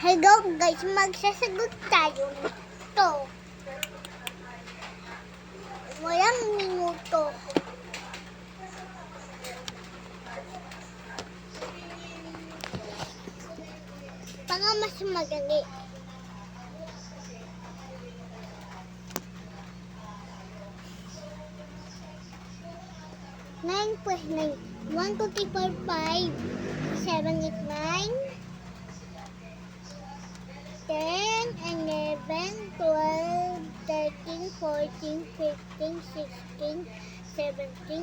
Hello guys, magsasagot tayo nito. Walang minuto. Para mas madali. 9 plus 9. 1, 2, 3, 4, 5, 7, 8, 9, 10, 11, 12, 13, 14, 15, 16, 17,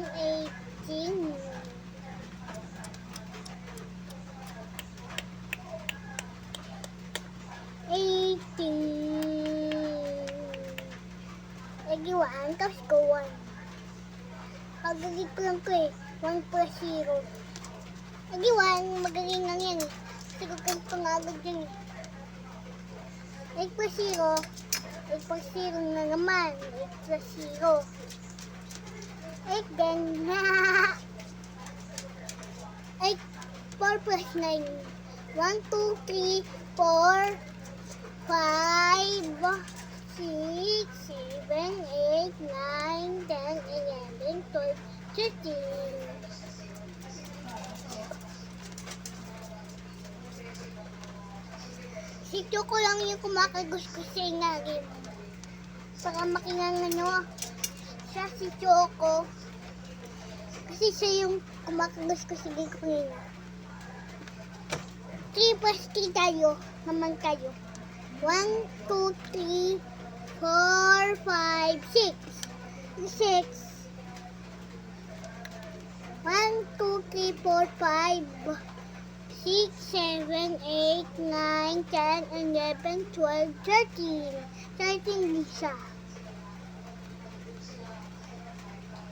18, 81, tapos ko 1. Pagagig ko lang ko eh. 1 plus 0. Lagi 1, magaling lang yan eh. Kasi kung kayo pangagad yun eh. 8 plus 0. 8 plus 0 na naman. 8 plus 0. 8 din. 8, 4 plus 9. 1, 2, 3, 4, 5, 6, 7, 8, 9, 10, 11, 12, 13. Si Choco lang yung kumakaguskus sa inalim. Para makingang ano, siya si Choco. Kasi siya yung kumakaguskus sa gig ko nila. 3 plus 3 tayo, naman tayo. 1, 2, 3, 4, 5, 6. 6. 1, 2, 3, 4, 5, 6, 7, 8, 9, 10, 11, 12, 13. 13 din siya.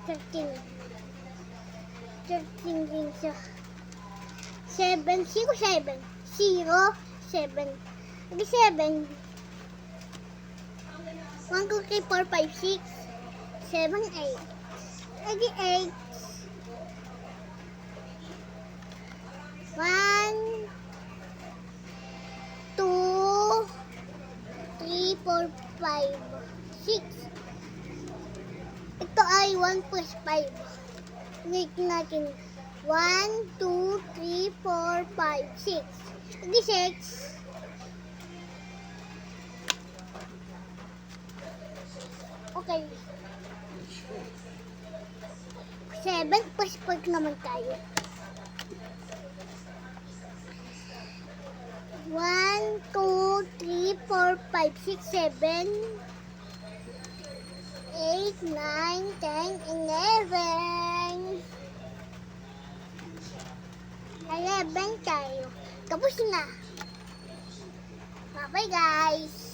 13. 13 din siya. 7, 0, 7. 0, 7. Lagi 7. 1, 2, 3, 4, 5, 6, 7, 8. Lagi 8. 1, 2, 3, 4, 5, 6. Ito ay 1 plus 5. Wait natin. 1, 2, 3, 4, 5, 6. Lagi 6. Okay. 7 plus 4 naman tayo. 1, 2, 3, 4, 5, 6, 7, 8, 9, 10, 11. 11 tayo. Tapos na. Bye-bye guys.